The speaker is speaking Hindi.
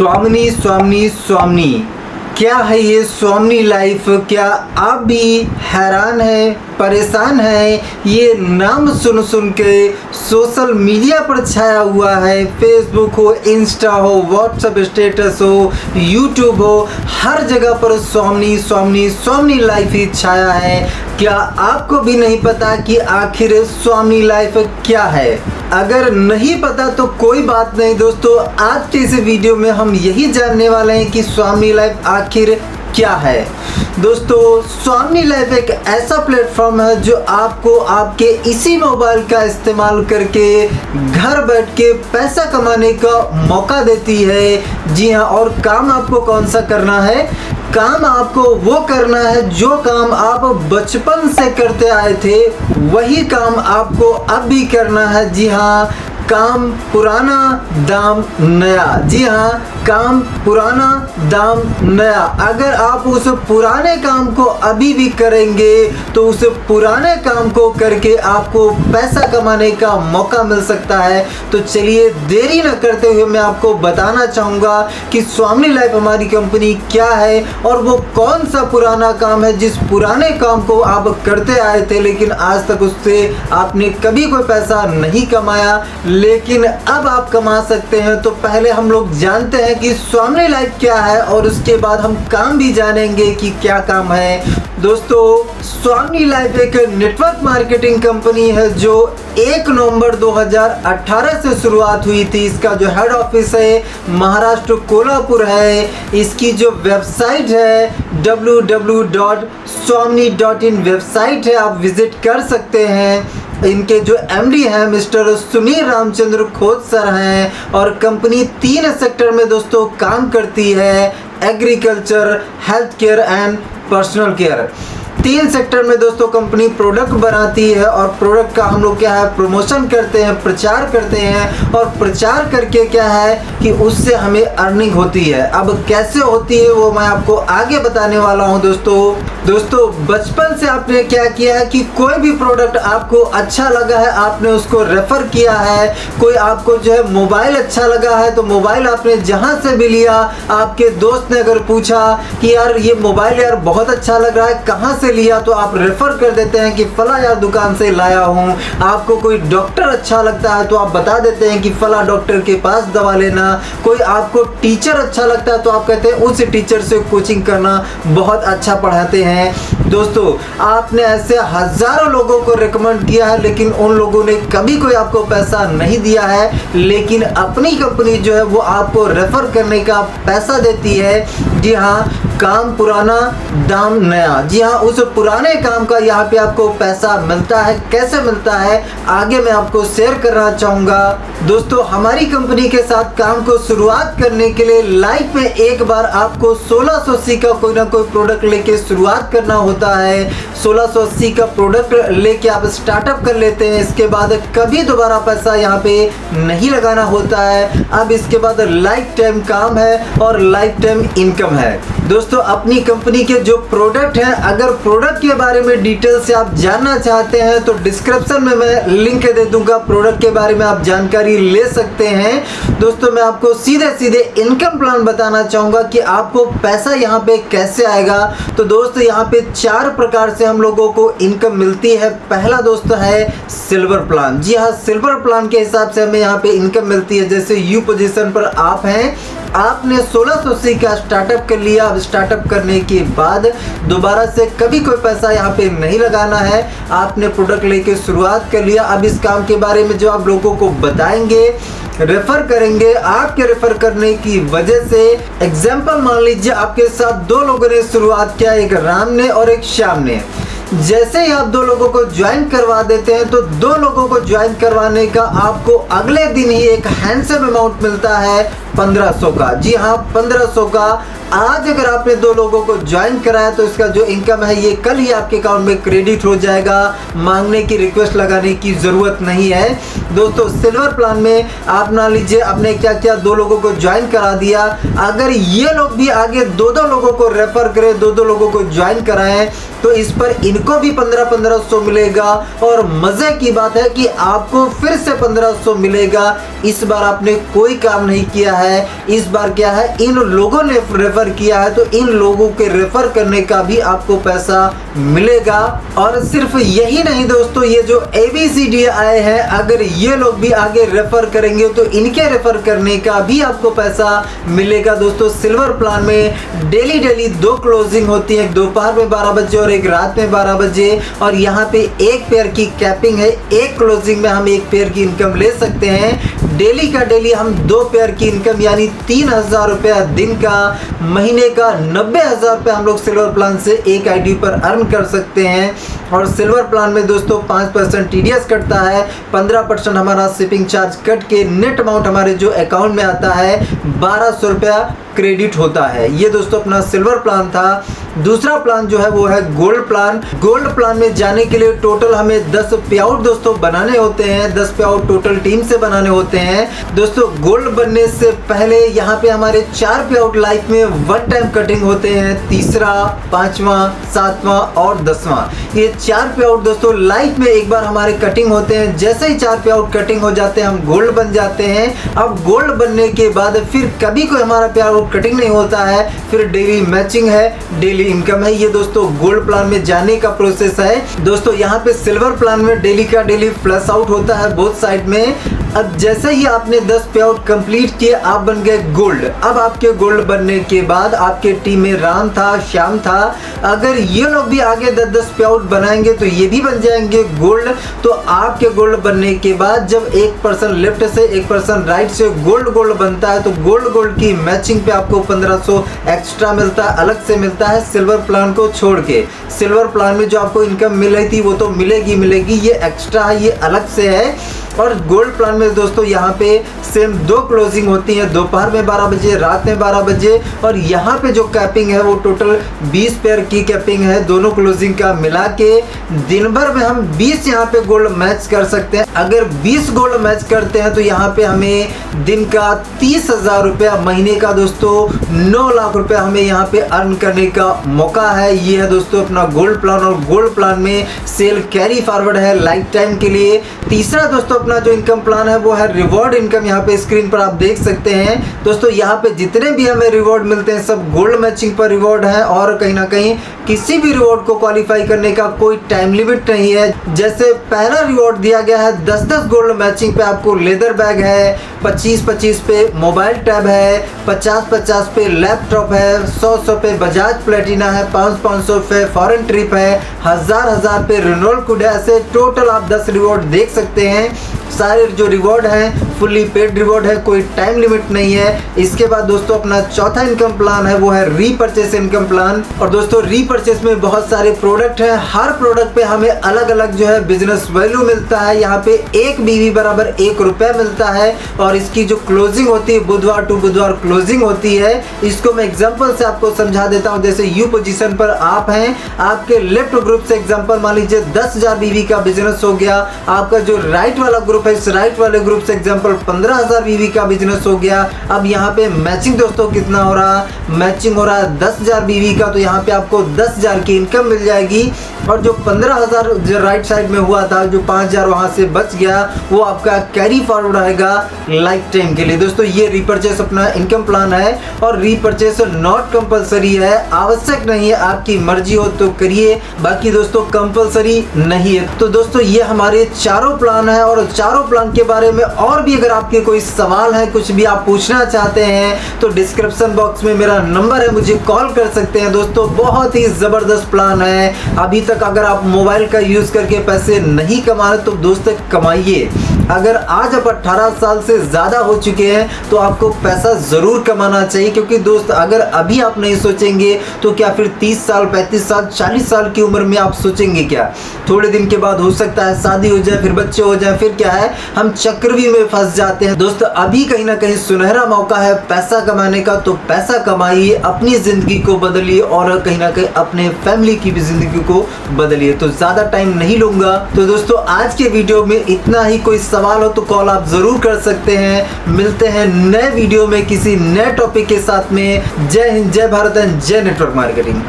स्वामिनी स्वामिनी स्वामिनी, क्या है ये स्वामिनी लाइफ? क्या आप भी हैरान हैं, परेशान हैं? ये नाम सुन सुन के सोशल मीडिया पर छाया हुआ है। फेसबुक हो, इंस्टा हो, व्हाट्सएप स्टेटस हो, यूट्यूब हो, हर जगह पर स्वामिनी स्वामिनी स्वामिनी लाइफ ही छाया है। क्या आपको भी नहीं पता कि आखिर स्वामिनी लाइफ क्या है? अगर नहीं पता तो कोई बात नहीं दोस्तों, आज के इस वीडियो में हम यही जानने वाले हैं कि स्वामिनी लाइफ आखिर क्या है। दोस्तों, स्वामिनी लाइफ एक ऐसा प्लेटफॉर्म है जो आपको आपके इसी मोबाइल का इस्तेमाल करके घर बैठ के पैसा कमाने का मौका देती है। जी हाँ, और काम आपको कौन सा करना है? काम आपको वो करना है जो काम आप बचपन से करते आए थे, वही काम आपको अब भी करना है। जी हाँ, काम पुराना दाम नया। जी हाँ, काम पुराना दाम नया। अगर आप उस पुराने काम को अभी भी करेंगे तो उस पुराने काम को करके आपको पैसा कमाने का मौका मिल सकता है। तो चलिए देरी न करते हुए मैं आपको बताना चाहूँगा कि स्वामिनी लाइफ हमारी कंपनी क्या है और वो कौन सा पुराना काम है जिस पुराने काम को आप करते आए थे लेकिन आज तक उससे आपने कभी कोई पैसा नहीं कमाया, लेकिन अब आप कमा सकते हैं। तो पहले हम लोग जानते हैं कि स्वामिनी लाइफ क्या है और उसके बाद हम काम भी जानेंगे कि क्या काम है। दोस्तों, स्वामिनी लाइफ एक नेटवर्क मार्केटिंग कंपनी है जो 1 नवंबर 2018 से शुरुआत हुई थी। इसका जो हेड ऑफिस है महाराष्ट्र कोल्हापुर है। इसकी जो वेबसाइट है www.swamini.in वेबसाइट है, आप विजिट कर सकते हैं। इनके जो एमडी हैं मिस्टर सुनील रामचंद्र खोत सर हैं और कंपनी 3 सेक्टर में दोस्तों काम करती है: agriculture, health care and personal care. 3 sector में दोस्तों कंपनी प्रोडक्ट बनाती है और प्रोडक्ट का हम लोग क्या है प्रमोशन करते हैं, प्रचार करते हैं और प्रचार करके क्या है कि उससे हमें अर्निंग होती है। अब कैसे होती है वो मैं आपको आगे बताने वाला हूं। दोस्तों बचपन से आपने क्या किया है कि कोई भी प्रोडक्ट आपको अच्छा लगा है, आपने उसको रेफर किया है। कोई आपको जो है मोबाइल अच्छा लगा है तो मोबाइल आपने जहां से भी लिया, आपके दोस्त ने अगर पूछा कि यार ये मोबाइल यार बहुत अच्छा लग रहा है, कहां से लिया, तो आप रेफर कर देते हैं कि फला यार दुकान से लाया हूं। आपको कोई डॉक्टर अच्छा लगता है तो आप बता देते हैं कि फला डॉक्टर के पास दवा लेना। कोई आपको टीचर अच्छा लगता है तो आप कहते हैं उस टीचर से कोचिंग करना, बहुत अच्छा पढ़ाते हैं। दोस्तों, आपने ऐसे हजारों लोगों को रिकमेंड किया है लेकिन उन लोगों ने कभी कोई आपको पैसा नहीं दिया है, लेकिन अपनी कंपनी जो है वो आपको रेफर करने का पैसा देती है। जी हाँ, काम पुराना दाम नया। जी हाँ, उस पुराने काम का यहाँ पे आपको पैसा मिलता है। कैसे मिलता है आगे मैं आपको शेयर करना चाहूँगा। दोस्तों, हमारी कंपनी के साथ काम को शुरुआत करने के लिए लाइफ में एक बार आपको 1680 का कोई ना कोई प्रोडक्ट लेके शुरुआत करना होता है। 1680 का प्रोडक्ट लेके आप स्टार्टअप कर लेते हैं। इसके बाद कभी दोबारा पैसा यहाँ पे नहीं लगाना होता है। अब इसके बाद लाइफ टाइम काम है और लाइफ टाइम इनकम है। दोस्तों, अपनी कंपनी के जो प्रोडक्ट हैं, अगर प्रोडक्ट के बारे में डिटेल से आप जानना चाहते हैं तो डिस्क्रिप्शन में मैं लिंक दे दूंगा, प्रोडक्ट के बारे में आप जानकारी ले सकते हैं। दोस्तों, मैं आपको सीधे सीधे इनकम प्लान बताना चाहूँगा कि आपको पैसा यहाँ पे कैसे आएगा। तो दोस्तों, यहाँ पे 4 प्रकार से हम लोगों को इनकम मिलती है। पहला दोस्तों है सिल्वर प्लान। जी हाँ, सिल्वर प्लान के हिसाब से हमें यहाँ पे इनकम मिलती है। जैसे यू पोजीशन पर आप हैं, आपने 1680 का स्टार्टअप कर लिया। अब स्टार्टअप करने के बाद दोबारा से कभी कोई पैसा यहाँ पे नहीं लगाना है। आपने प्रोडक्ट लेके शुरुआत कर लिया। अब इस काम के बारे में जो आप लोगों को बताएंगे, रेफर करेंगे, आपके रेफर करने की वजह से एग्जाम्पल मान लीजिए आपके साथ 2 लोगों ने शुरुआत किया, एक राम ने और एक श्याम ने। जैसे ही आप 2 लोगों को ज्वाइन करवा देते हैं तो 2 लोगों को ज्वाइन करवाने का आपको अगले दिन ही एक हैंडसम अमाउंट मिलता है 1500 का। जी हाँ, 1500 का। आज अगर आपने 2 लोगों को ज्वाइन कराया तो इसका जो इनकम है ये कल ही आपके अकाउंट में क्रेडिट हो जाएगा। मांगने की रिक्वेस्ट लगाने की ज़रूरत नहीं है। दोस्तों, सिल्वर प्लान में आप मान लीजिए आपने क्या किया, 2 लोगों को ज्वाइन करा दिया। अगर ये लोग भी आगे 2-2 लोगों को रेफर करें, 2-2 लोगों को ज्वाइन कराएं तो इस पर इनको भी 1500 मिलेगा। और मज़े की बात है कि आपको फिर से 1500 मिलेगा। इस बार आपने कोई काम नहीं किया है, इस बार क्या है इन लोगों ने रेफर किया है तो इन लोगों के रेफर करने का भी आपको पैसा मिलेगा। और सिर्फ यही नहीं दोस्तों, ये जो ABCD आए हैं अगर ये लोग भी आगे रेफर करेंगे तो इनके रेफर करने का भी आपको पैसा मिलेगा। दोस्तों सिल्वर प्लान में डेली 2 क्लोजिंग होती है, दोपहर में 12 बजे और एक रात में 12 बजे, और यहाँ पे एक पेयर की कैपिंग है, एक क्लोजिंग में हम एक पेयर की इनकम ले सकते हैं। डेली का डेली हम 2 पेयर की इनकम यानी 3000 रुपया दिन का, महीने का 90,000 रुपये हम लोग सिल्वर प्लान से एक आईडी पर अर्न कर सकते हैं। और सिल्वर प्लान में दोस्तों 5% TDS कटता है, 15% हमारा शिपिंग चार्ज कट के नेट अमाउंट हमारे जो अकाउंट में आता है 1200 रुपया क्रेडिट होता है। ये दोस्तों अपना सिल्वर प्लान था। दूसरा प्लान जो है वो है गोल्ड प्लान। गोल्ड प्लान में जाने के लिए टोटल हमें 10 पे आउट दोस्तों बनाने होते हैं, 10 पे आउट टोटल टीम से बनाने होते हैं। दोस्तों गोल्ड बनने से पहले यहाँ पे हमारे 4 पे आउट लाइफ में 1 टाइम कटिंग होते हैं, तीसरा, 5वां, 7वां और 10वां। ये 4 पे आउट दोस्तों लाइफ में एक बार हमारे कटिंग होते हैं। जैसे ही 4 पे आउट कटिंग हो जाते हैं हम गोल्ड बन जाते हैं। अब गोल्ड बनने के बाद फिर कभी कोई हमारा पे आउट कटिंग नहीं होता है, फिर डेली मैचिंग है, डेली इनकम है। ये दोस्तों गोल्ड प्लान में जाने का प्रोसेस है। दोस्तों यहाँ पे सिल्वर प्लान में डेली का डेली फ्लश आउट होता है बोथ साइड में। अब जैसे ही आपने 10 पे आउट कंप्लीट किए आप बन गए गोल्ड। अब आपके गोल्ड बनने के बाद आपके टीम में राम था, श्याम था, अगर ये लोग भी आगे 10 पे आउट बनाएंगे तो ये भी बन जाएंगे गोल्ड। तो आपके गोल्ड बनने के बाद जब एक पर्सन लेफ्ट से एक पर्सन राइट से गोल्ड बनता है तो गोल्ड की मैचिंग पे आपको 1500 एक्स्ट्रा मिलता है, अलग से मिलता है सिल्वर प्लान को छोड़ के। सिल्वर प्लान में जो आपको इनकम मिल रही थी वो तो मिलेगी, ये एक्स्ट्रा है, ये अलग से है। और गोल्ड प्लान में दोस्तों यहाँ पे सेम 2 क्लोजिंग होती हैं, दोपहर में 12 बजे, रात में 12 बजे। और यहाँ पे जो कैपिंग है वो टोटल 20 पेयर की कैपिंग है, दोनों क्लोजिंग का मिला के। दिन भर में हम 20 यहाँ पे गोल्ड मैच कर सकते हैं। अगर 20 गोल्ड मैच करते हैं तो यहाँ पे हमें दिन का 30,000 रुपया, महीने का दोस्तों 9 लाख रुपया हमें यहाँ पे अर्न करने का मौका है। ये है दोस्तों अपना गोल्ड प्लान। और गोल्ड प्लान में सेल कैरी फॉरवर्ड है लाइफ टाइम के लिए। तीसरा दोस्तों अपना जो इनकम प्लान है वो है रिवॉर्ड इनकम। यहाँ पे स्क्रीन पर आप देख सकते हैं दोस्तों, यहाँ पे जितने भी हमें रिवॉर्ड मिलते हैं सब गोल्ड मैचिंग पर रिवॉर्ड है। और कहीं ना कहीं किसी भी रिवॉर्ड को क्वालिफाई करने का कोई टाइम लिमिट नहीं है। जैसे पहला रिवॉर्ड दिया गया है 10 गोल्ड मैचिंग पे आपको लेदर बैग है, 25 पे मोबाइल टैब है, 50 पे लैपटॉप है, 100 पे बजाज प्लेटिना है, 500 पे फॉरेन ट्रिप है, 1000 पे रेनॉल्ट कुड है। ऐसे टोटल आप 10 रिवॉर्ड देख सकते हैं। सारे जो रिवॉर्ड हैं फुल्ली पेड रिवॉर्ड है, कोई टाइम लिमिट नहीं है। इसके बाद दोस्तों अपना चौथा इनकम प्लान है वो है रीपरचेस इनकम प्लान। और दोस्तों रीपरचेस में बहुत सारे प्रोडक्ट हैं, हर प्रोडक्ट पे हमें अलग अलग जो है बिजनेस वैल्यू मिलता है। यहाँ पे 1 BV बराबर 1 रुपया मिलता है। और इसकी जो क्लोजिंग होती है बुधवार टू बुधवार क्लोजिंग होती है। इसको मैं एग्जाम्पल से आपको समझा देता हूँ। जैसे यू पोजीशन पर आप हैं, आपके लेफ्ट ग्रुप से एग्जाम्पल मान लीजिए 10,000 BV का बिजनेस हो गया। आपका जो राइट वाला ग्रुप है इस राइट वाले ग्रुप से एग्जाम्पल 15,000 BV का बिजनेस हो गया। अब यहाँ पे मैचिंग दोस्तों कितना हो रहा है, मैचिंग हो रहा है 10,000 BV का, तो यहाँ पे आपको 10,000 की इनकम मिल जाएगी। और जो 15,000 जो राइट साइड में हुआ था, जो 5,000 वहां से बच गया, वो आपका कैरी फॉरवर्ड रहेगा लाइफ टाइम के लिए। दोस्तों ये रीपरचेस अपना इनकम प्लान है। और रीपरचेस नॉट कंपलसरी है, आवश्यक नहीं है, आपकी मर्जी हो तो करिए, बाकी दोस्तों कंपलसरी नहीं है। तो दोस्तों ये हमारे चारों प्लान है। और चारों प्लान के बारे में और भी अगर आपके कोई सवाल है, कुछ भी आप पूछना चाहते हैं तो डिस्क्रिप्शन बॉक्स में मेरा नंबर है, मुझे कॉल कर सकते हैं। दोस्तों बहुत ही जबरदस्त प्लान है। अभी तक अगर आप मोबाइल का यूज करके पैसे नहीं कमा रहे तो दोस्तों कमाइए। अगर आज आप 18 साल से ज़्यादा हो चुके हैं तो आपको पैसा ज़रूर कमाना चाहिए, क्योंकि दोस्त अगर अभी आप नहीं सोचेंगे तो क्या फिर 30 साल 35 साल 40 साल की उम्र में आप सोचेंगे क्या? थोड़े दिन के बाद हो सकता है शादी हो जाए, फिर बच्चे हो जाए, फिर क्या है हम चक्रव्यूह में फंस जाते हैं। दोस्त अभी कहीं ना कहीं सुनहरा मौका है पैसा कमाने का, तो पैसा कमाइए, अपनी ज़िंदगी को बदलिए और कहीं ना कहीं अपने फैमिली की भी ज़िंदगी को बदलिए। तो ज़्यादा टाइम नहीं लूँगा। तो दोस्तों आज के वीडियो में इतना ही। कोई सवाल हो तो कॉल आप ज़रूर कर सकते हैं। मिलते हैं नए वीडियो में किसी नए टॉपिक के साथ में। जय हिंद, जय भारत एंड जय नेटवर्क मार्केटिंग।